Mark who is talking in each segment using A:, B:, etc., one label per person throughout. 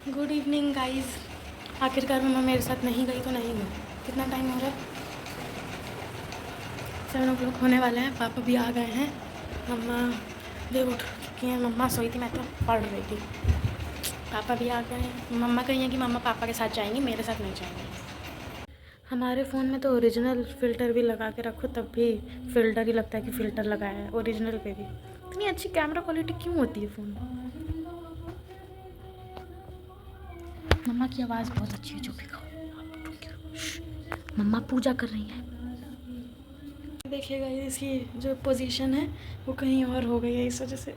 A: Good evening guys. आखिरकार मम्मा मेरे साथ नहीं गई तो नहीं गई। कितना टाइम हो रहा है? 7 o'clock होने वाला है। पापा भी आ गए हैं। मम्मा भी उठ चुकी हैं। मम्मा सोई थी, मैं तो पढ़ रही थी। पापा भी आ गए हैं। मम्मा कही हैं कि मम्मा पापा के साथ जाएंगी, मेरे साथ नहीं जाएंगी। हमारे फ़ोन में तो ओरिजिनल फ़िल्टर भी लगा के रखो तब भी फ़िल्टर ही लगता है कि फ़िल्टर लगाया है। ओरिजिनल पे भी इतनी अच्छी कैमरा क्वालिटी क्यों होती है फ़ोन में? मम्मा की आवाज़ बहुत अच्छी है। जो भी खाओ मम्मा पूजा कर रही है। देखिएगा इसकी जो पोजीशन है वो कहीं और हो गई है, इस वजह से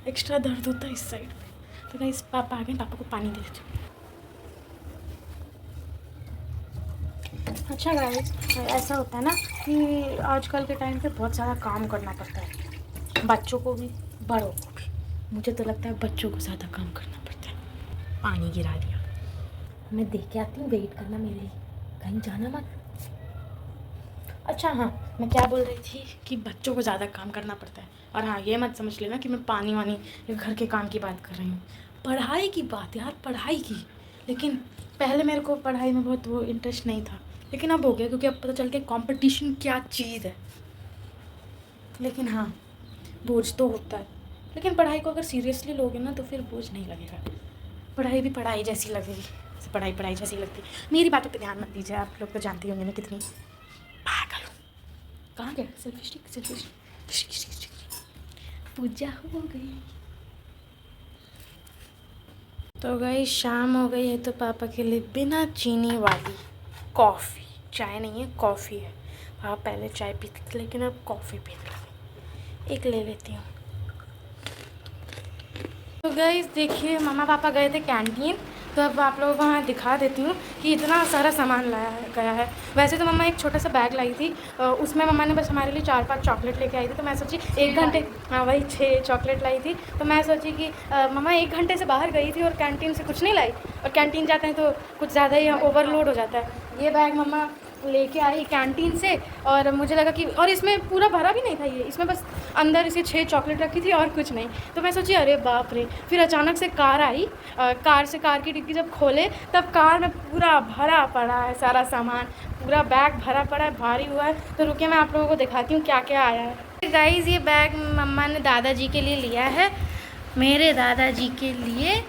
A: एक्स्ट्रा दर्द होता है इस साइड पे। तो गाइस पापा आ गए, पापा को पानी दे देते। अच्छा गाइस, ऐसा होता है ना कि आजकल के टाइम पे बहुत सारा काम करना पड़ता है, बच्चों को भी बड़ों को भी। मुझे तो लगता है बच्चों को ज़्यादा काम करना पड़ता है। पानी गिरा दिया। मैं देख के आती हूँ, वेट करना मेरे लिए, कहीं जाना मत। अच्छा हाँ, मैं क्या बोल रही थी कि बच्चों को ज़्यादा काम करना पड़ता है। और हाँ, ये मत समझ लेना कि मैं पानी वानी या घर के काम की बात कर रही हूँ। पढ़ाई की बात यार, पढ़ाई की। लेकिन पहले मेरे को पढ़ाई में बहुत वो इंटरेस्ट नहीं था, लेकिन अब हो गया क्योंकि अब पता चल के कंपटीशन क्या चीज़ है। लेकिन हाँ, बोझ तो होता है, लेकिन पढ़ाई को अगर सीरियसली लोगे ना तो फिर बोझ नहीं लगेगा। पढ़ाई भी पढ़ाई जैसी लगेगी, पढ़ाई पढ़ाई जैसी लगती है। मेरी बातों पे ध्यान मत दीजिए, आप लोग तो जानते होंगे मैं कितनी पागल हूँ। कहाँ गया सेल्फी स्टिक? सेल्फी स्टिक पूजा हो गई। तो गई शाम हो गई है तो पापा के लिए बिना चीनी वाली कॉफ़ी, चाय नहीं है कॉफ़ी है। पापा पहले चाय पीते थे लेकिन अब कॉफ़ी पीने लगे। एक ले लेती हूँ। तो गाइस देखिए, मम्मा पापा गए थे कैंटीन, तो अब आप लोगों को वहाँ दिखा देती हूँ कि इतना सारा सामान लाया गया है। वैसे तो मम्मा एक छोटा सा बैग लाई थी, उसमें मम्मा ने बस हमारे लिए 4-5 चॉकलेट लेके आई थी। तो मैं सोची 1 घंटे, हाँ वही 6 चॉकलेट लाई थी। तो मैं सोची कि मम्मा 1 घंटे से बाहर गई थी और कैंटीन से कुछ नहीं लाई, और कैंटीन जाते हैं तो कुछ ज़्यादा ही ओवरलोड हो जाता है। ये बैग मम्मा लेके आई कैंटीन से, और मुझे लगा कि, और इसमें पूरा भरा भी नहीं था ये, इसमें बस अंदर इसे 6 चॉकलेट रखी थी और कुछ नहीं। तो मैं सोची अरे बाप रे। फिर अचानक से कार आई, कार की डिक्की जब खोले तब कार में पूरा भरा पड़ा है सारा सामान, पूरा बैग भरा पड़ा है, भारी हुआ है। तो रुकिए मैं आप लोगों को दिखाती हूँ क्या क्या आया है। गाइस ये बैग मम्मा ने दादाजी के लिए लिया है, मेरे दादाजी के लिए।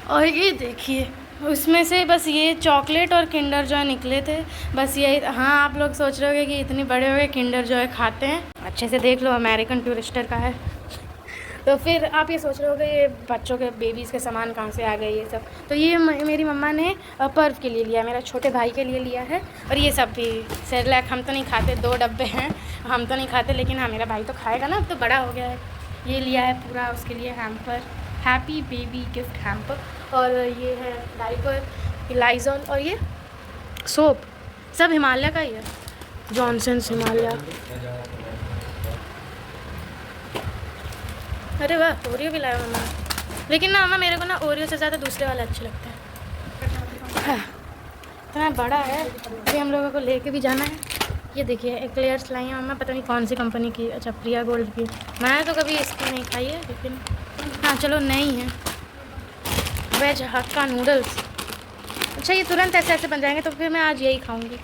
A: और ये देखिए, उसमें से बस ये चॉकलेट और किंडर जॉय निकले थे, बस यही। हाँ, आप लोग सोच रहे होंगे कि इतने बड़े हो गए किंडर जॉय खाते हैं। अच्छे से देख लो, अमेरिकन टूरिस्टर का है। तो फिर आप ये सोच रहे होगे ये बच्चों के बेबीज़ के सामान कहाँ से आ गए ये सब। तो ये मेरी मम्मा ने पर्व के लिए लिया, मेरा छोटे भाई के लिए लिया है। और ये सब भी सेरेलैक हम तो नहीं खाते, 2 डब्बे हैं, हम तो नहीं खाते, लेकिन हाँ मेरा भाई तो खाएगा ना, अब तो बड़ा हो गया है। ये लिया है पूरा उसके लिए hamper, happy baby gift hamper. और ये है डाइपर, लाइजॉल, और ये सोप सब हिमालय का ही है, जॉनसन्स हिमालय। अरे वाह, ओरियो भी लाया मम्मा। लेकिन ना मम्मा, मेरे को ना ओरियो से ज़्यादा दूसरे वाले अच्छे लगते हैं। हाँ, इतना बड़ा है, अभी हम लोगों को लेके भी जाना है। ये देखिए एक लेयर्स लाई हैं मम्मा, पता नहीं कौन सी कंपनी की। अच्छा, प्रिया गोल्ड की। मैंने तो कभी इसकी नहीं खाई है, लेकिन हाँ चलो नई है। Veg hakka noodles. अच्छा, ये तुरंत ऐसे ऐसे बन जाएंगे, तो फिर मैं आज यही खाऊंगी।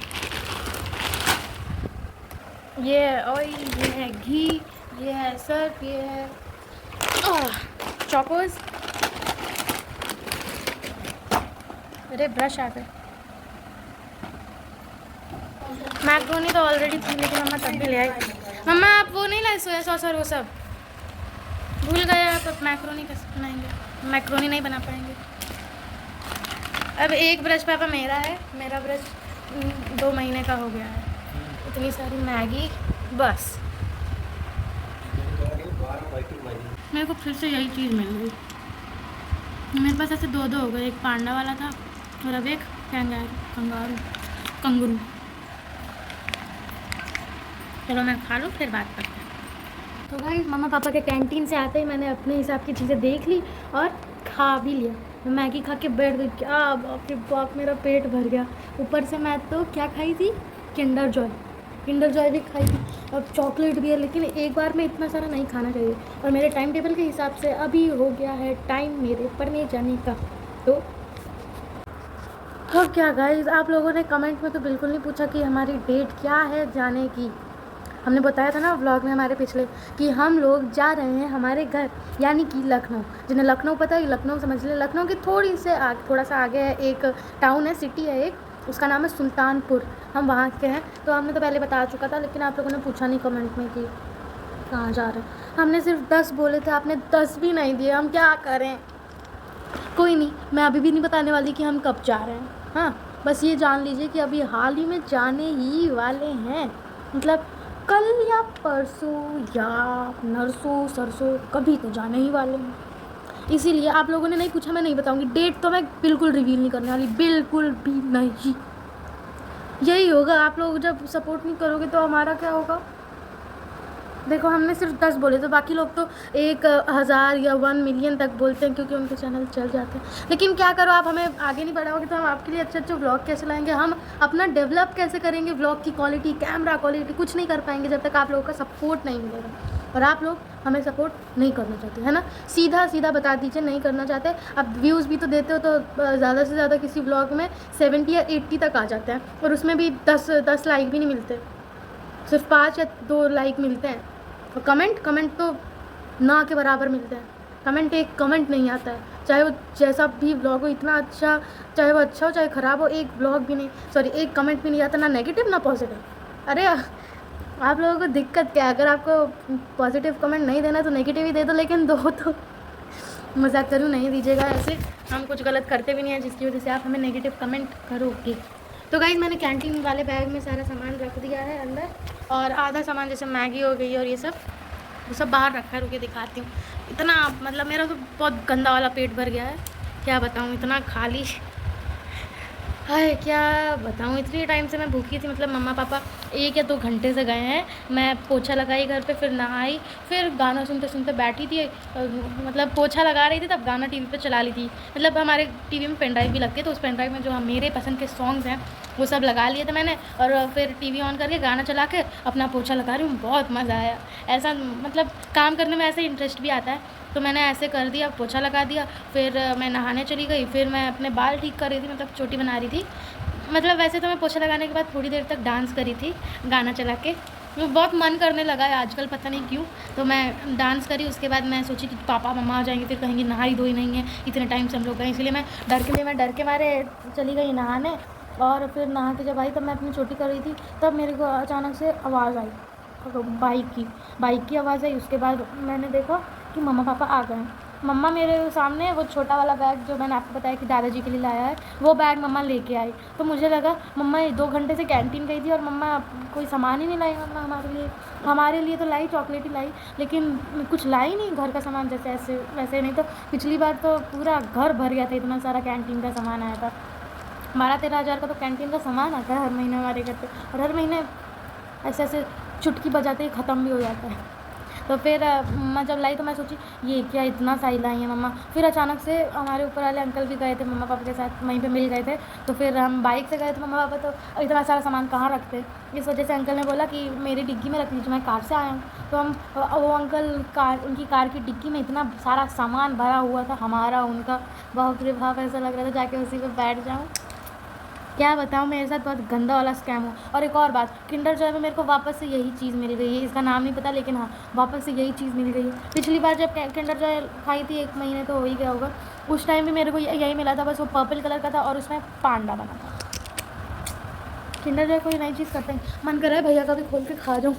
A: ये ऑयल, ये है घी, ये है सर्फ, ये है चोकोज। अरे ब्रश आ गए। मैक्रोनी तो ऑलरेडी थी, लेकिन मम्मा तब भी ले आई। मम्मा आप वो नहीं लाए सोया सॉस और वो सब? भूल गए आप, अब मैक्रोनी कैसे बनाएंगे? मैक्रोनी नहीं बना पाएंगे। अब एक ब्रश पापा मेरा है, मेरा ब्रश 2 महीने का हो गया है। इतनी सारी मैगी, बस मेरे को फिर से यही चीज़ मिल गई। मेरे पास ऐसे 2 हो गए, एक पांडा वाला था और अब एक कंगारू। चलो मैं खा लूँ, फिर बात करते हैं। तो भाई मम्मा पापा के कैंटीन से आते ही मैंने अपने हिसाब की चीज़ें देख ली और खा भी लिया। मैं मैगी खा के बैठ गई, क्या बाप रे बाप, मेरा पेट भर गया। ऊपर से मैं तो क्या खाई थी, किंडर जॉय भी खाई थी, अब चॉकलेट भी है। लेकिन एक बार में इतना सारा नहीं खाना चाहिए। और मेरे टाइम टेबल के हिसाब से अभी हो गया है टाइम मेरे पढ़ने जाने का, तो तो क्या गाइस, आप लोगों ने कमेंट में तो बिल्कुल नहीं पूछा कि हमारी डेट क्या है जाने की। हमने बताया था ना व्लॉग में हमारे पिछले कि हम लोग जा रहे हैं हमारे घर, यानी कि लखनऊ। जिन्हें लखनऊ पता है लखनऊ समझ ले। लखनऊ के थोड़ा सा आगे है एक टाउन है, सिटी है एक, उसका नाम है सुल्तानपुर। हम वहाँ के हैं। तो हमने तो पहले बता चुका था, लेकिन आप लोगों ने पूछा नहीं कमेंट में कि कहाँ जा रहे हैं। हमने सिर्फ 10 बोले थे, आपने 10 भी नहीं दिए। हम क्या करें? कोई नहीं, मैं अभी भी नहीं बताने वाली कि हम कब जा रहे हैं। हाँ, बस ये जान लीजिए कि अभी हाल ही में जाने ही वाले हैं, मतलब कल या परसों या नरसों सरसों कभी तो जाने ही वाले हैं। इसीलिए आप लोगों ने नहीं पूछा, मैं नहीं बताऊंगी। डेट तो मैं बिल्कुल रिवील नहीं करने वाली, बिल्कुल भी नहीं। यही होगा, आप लोग जब सपोर्ट नहीं करोगे तो हमारा क्या होगा। देखो, हमने सिर्फ 10 बोले, तो बाकी लोग तो 1000 या 1 मिलियन तक बोलते हैं, क्योंकि उनके चैनल चल जाते हैं। लेकिन क्या करो, आप हमें आगे नहीं बढ़ाओगे तो हम आपके लिए अच्छे अच्छे व्लॉग कैसे लाएंगे, हम अपना डेवलप कैसे करेंगे, व्लॉग की क्वालिटी, कैमरा क्वालिटी, कुछ नहीं कर पाएंगे जब तक आप लोगों का सपोर्ट नहीं मिलेगा। और आप लोग हमें सपोर्ट नहीं करना चाहते, है ना। सीधा सीधा बता दीजिए नहीं करना चाहते। अब व्यूज़ भी तो देते हो, तो ज़्यादा से ज़्यादा किसी व्लॉग में 70 या 80 तक आ जाते हैं, और उसमें भी 10 लाइक भी नहीं मिलते, सिर्फ 5 या 2 लाइक मिलते हैं। और कमेंट तो ना के बराबर मिलते हैं। कमेंट, एक कमेंट नहीं आता है, चाहे वो जैसा भी व्लॉग हो, इतना अच्छा, चाहे वो अच्छा हो चाहे ख़राब हो, एक व्लॉग भी नहीं, सॉरी एक कमेंट भी नहीं आता, ना नेगेटिव ना पॉजिटिव। अरे आप लोगों को दिक्कत क्या है? अगर आपको पॉजिटिव कमेंट नहीं देना तो नेगेटिव ही दे दो, लेकिन दो तो मजाक करूँ, नहीं दीजिएगा। ऐसे हम कुछ गलत करते भी नहीं हैं जिसकी वजह से आप हमें नेगेटिव कमेंट करोगे। तो गाइज़, मैंने कैंटीन वाले बैग में सारा सामान रख दिया है अंदर, और आधा सामान जैसे मैगी हो गई और ये सब बाहर रखा है। रुके दिखाती हूँ। इतना मतलब मेरा तो बहुत गंदा वाला पेट भर गया है, क्या बताऊँ, इतना खाली। हाय, क्या बताऊँ, इतनी टाइम से मैं भूखी थी, मतलब मम्मा पापा 1 या 2 घंटे से गए हैं। मैं पोछा लगाई घर पे, फिर नहाई, फिर गाना सुनते सुनते बैठी थी। मतलब पोछा लगा रही थी तब गाना टीवी पे चला ली थी। मतलब हमारे टीवी में पेन ड्राइव भी लगती है, तो उस पेन ड्राइव में जो मेरे पसंद के सॉन्ग्स हैं वो सब लगा लिए थे मैंने, और फिर टीवी ऑन करके गाना चला के अपना पोछा लगा रही हूँ। बहुत मज़ा आया। ऐसा मतलब काम करने में ऐसे इंटरेस्ट भी आता है, तो मैंने ऐसे कर दिया, पोछा लगा दिया, फिर मैं नहाने चली गई, फिर मैं अपने बाल ठीक कर रही थी, मतलब चोटी बना रही थी। मतलब वैसे तो मैं पोछा लगाने के बाद थोड़ी देर तक डांस करी थी गाना चला के, वो बहुत मन करने लगा है आजकल, पता नहीं क्यों। तो मैं डांस करी, उसके बाद मैं सोची कि पापा मम्मा आ जाएंगे, फिर कहेंगे नहाई धोई नहीं है, इतने टाइम से हम लोग गए, इसलिए मैं डर के मारे चली गई नहाने। और फिर नहा के जब आई तब मैं अपनी चोटी कर रही थी, तब मेरे को अचानक से आवाज़ आई, बाइक की आवाज़ आई। उसके बाद मैंने देखा कि मम्मा पापा आ गए। मम्मा मेरे सामने वो छोटा वाला बैग जो मैंने आपको बताया कि दादाजी के लिए लाया है, वो बैग मम्मा लेके आई। तो मुझे लगा मम्मा 2 घंटे से कैंटीन गई थी और मम्मा कोई सामान ही नहीं लाई। मम्मा हमारे लिए तो लाई, चॉकलेट ही लाई, लेकिन कुछ लाई नहीं घर का सामान, जैसे ऐसे वैसे नहीं। तो पिछली बार तो पूरा घर भर गया था, इतना सारा कैंटीन का सामान आया था। 12-13 हज़ार का तो कैंटीन का सामान आता है हर महीने हमारे घर पे, और हर महीने ऐसे ऐसे चुटकी बजाते ही ख़त्म भी हो जाता है। तो फिर मम्मा जब लाई तो मैं सोची ये क्या इतना सही लाई है मम्मा। फिर अचानक से हमारे ऊपर वाले अंकल भी गए थे मम्मा पापा के साथ, वहीं पे मिल गए थे। तो फिर हम बाइक से गए थे मम्मा पापा, तो इतना सारा सामान कहाँ रखते, इस वजह से अंकल ने बोला कि मेरी डिग्गी में रख लीजिए, मैं कार से आया हूँ। तो हम वो अंकल उनकी कार की डिग्गी में इतना सारा सामान भरा हुआ था, हमारा उनका, बाप रे बाप, ऐसा लग रहा था जाके उसी पर बैठ जाऊँ। क्या बताऊँ, मेरे साथ बहुत गंदा वाला स्कैम हो। और एक और बात, किंडर जॉय में मेरे को वापस से यही चीज़ मिल गई है, इसका नाम नहीं पता, लेकिन हाँ वापस से यही चीज़ मिल गई है। पिछली बार जब किंडर जॉय खाई थी 1 महीने तो हो ही गया होगा, उस टाइम भी मेरे को यही मिला था, बस वो पर्पल कलर का था और उसमें पांडा बना था। किंडर जॉय कोई नई चीज़ करते हैं, मन कर रहा है भैया का भी खोल के खा जाऊँ।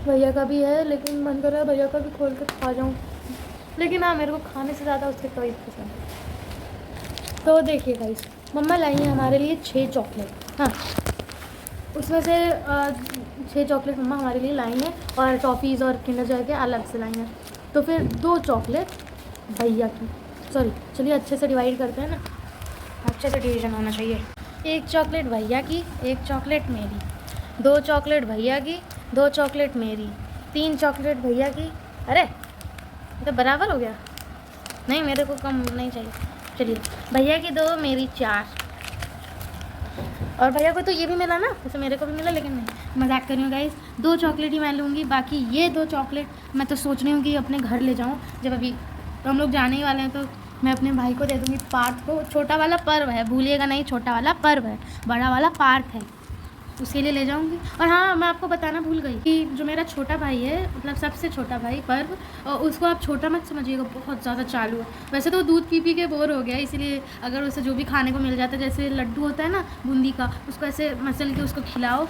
A: भैया का भी है, लेकिन मन कर रहा है भैया का भी खोल के खा जाऊँ, लेकिन हाँ मेरे को खाने से ज़्यादा उसके टॉयज पसंद है। तो देखिए गाइस, मम्मा लाई है हमारे लिए 6 चॉकलेट। हाँ, उसमें से 6 चॉकलेट मम्मा हमारे लिए लाई हैं, और टॉफ़ीज़ और किंडर जॉय के अलग से लाई हैं। तो फिर 2 चॉकलेट भैया की, सॉरी चलिए अच्छे से डिवाइड करते हैं ना, अच्छे से डिवीज़न होना चाहिए। 1 चॉकलेट भैया की, 1 चॉकलेट मेरी, 2 चॉकलेट भैया की, 2 चॉकलेट मेरी, 3 चॉकलेट भैया की। अरे तो बराबर हो गया, नहीं मेरे को कम नहीं चाहिए। चलिए, भैया की 2, मेरी 4, और भैया को तो ये भी मिला ना, वैसे मेरे को भी मिला, लेकिन नहीं, मजाक कर रही हूँ गाइस। 2 चॉकलेट ही मैं लूँगी, बाकी ये 2 चॉकलेट मैं तो सोच रही हूँ कि अपने घर ले जाऊँ, जब अभी हम लोग जाने ही वाले हैं, तो मैं अपने भाई को दे दूँगी पार्थ को। छोटा वाला पर्व है, भूलिएगा नहीं, छोटा वाला पर्व है, बड़ा वाला पार्थ है, उसके लिए ले जाऊंगी। और हाँ, मैं आपको बताना भूल गई कि जो मेरा छोटा भाई है, मतलब सबसे छोटा भाई पर्व, उसको आप छोटा मत समझिएगा, बहुत ज़्यादा चालू है। वैसे तो दूध पी के बोर हो गया, इसीलिए अगर उसे जो भी खाने को मिल जाता है, जैसे लड्डू होता है ना बूंदी का, उसको ऐसे मसल के उसको खिलाओ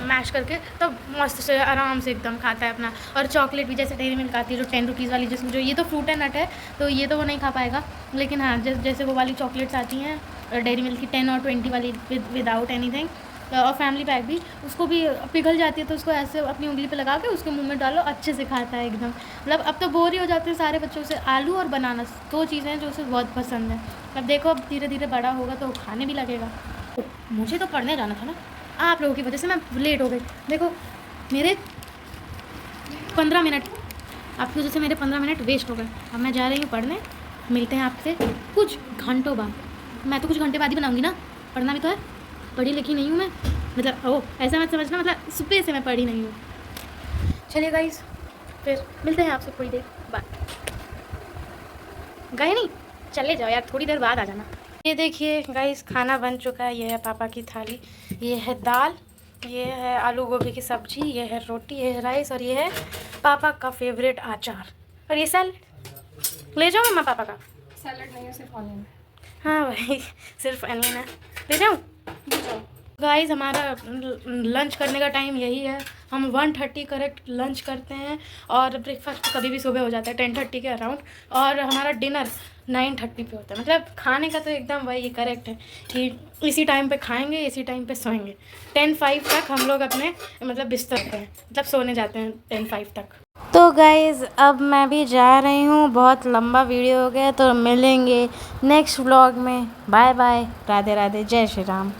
A: मैश करके, तो मस्त से आराम से एकदम खाता है अपना। और चॉकलेट भी, जैसे डेयरी मिल्क आती है जो 10 रुपीज़ वाली, जिसमें जो ये तो फ्रूट एंड नट है, तो ये तो वो नहीं खा पाएगा, लेकिन हाँ जैसे वो वाली चॉकलेट्स आती हैं डेयरी मिल्क की 10 और 20 वाली विदाउट एनीथिंग, और फैमिली पैक भी, उसको भी पिघल जाती है तो उसको ऐसे अपनी उंगली पे लगा के उसके मुंह में डालो, अच्छे से खाता है एकदम। मतलब अब तो बोर ही हो जाते हैं सारे बच्चों से। आलू और बनाना 2 चीज़ें हैं जो उसे बहुत पसंद है। अब देखो, अब धीरे धीरे बड़ा होगा तो खाने भी लगेगा। मुझे तो पढ़ने जाना था ना, आप लोगों की वजह से मैं लेट हो गई। देखो मेरे 15 मिनट, आपकी वजह से मेरे 15 मिनट वेस्ट हो गए। अब मैं जा रही हूँ पढ़ने, मिलते हैं आपसे कुछ घंटों बाद। मैं तो कुछ घंटे बाद ही बनाऊँगी ना, पढ़ना भी तो है, पढ़ी लिखी नहीं हूँ मैं, मतलब ऐसा मत समझना, मतलब सुबह से मैं पढ़ी नहीं हूँ। चलिए गाइस, फिर मिलते हैं आपसे थोड़ी देर बाद। गए नहीं, चले जाओ यार, थोड़ी देर बाद आ जाना। ये देखिए गाइस, खाना बन चुका है। ये है पापा की थाली, ये है दाल, ये है आलू गोभी की सब्जी, ये है रोटी, ये है राइस, और ये है पापा का फेवरेट अचार, और ये सैलड। ले जाओ मम्मा पापा का।
B: सैलड नहीं है, सिर्फ ऑनियन।
A: हाँ भाई, सिर्फ अनियन है, ले जाऊँ। गाइस, हमारा लंच करने का टाइम यही है। हम 1:30 करेक्ट लंच करते हैं, और ब्रेकफास्ट कभी भी सुबह हो जाता है 10:30 के अराउंड, और हमारा डिनर 9:30 पे होता है। मतलब खाने का तो एकदम वही करेक्ट है कि इसी टाइम पे खाएंगे, इसी टाइम पे सोएंगे। 10:05 तक हम लोग अपने मतलब बिस्तर पे हैं, मतलब सोने जाते हैं 10:05 तक। तो गाइज़, अब मैं भी जा रही हूँ, बहुत लंबा वीडियो हो गया, तो मिलेंगे नेक्स्ट व्लॉग में। बाय बाय, राधे राधे, जय श्री राम।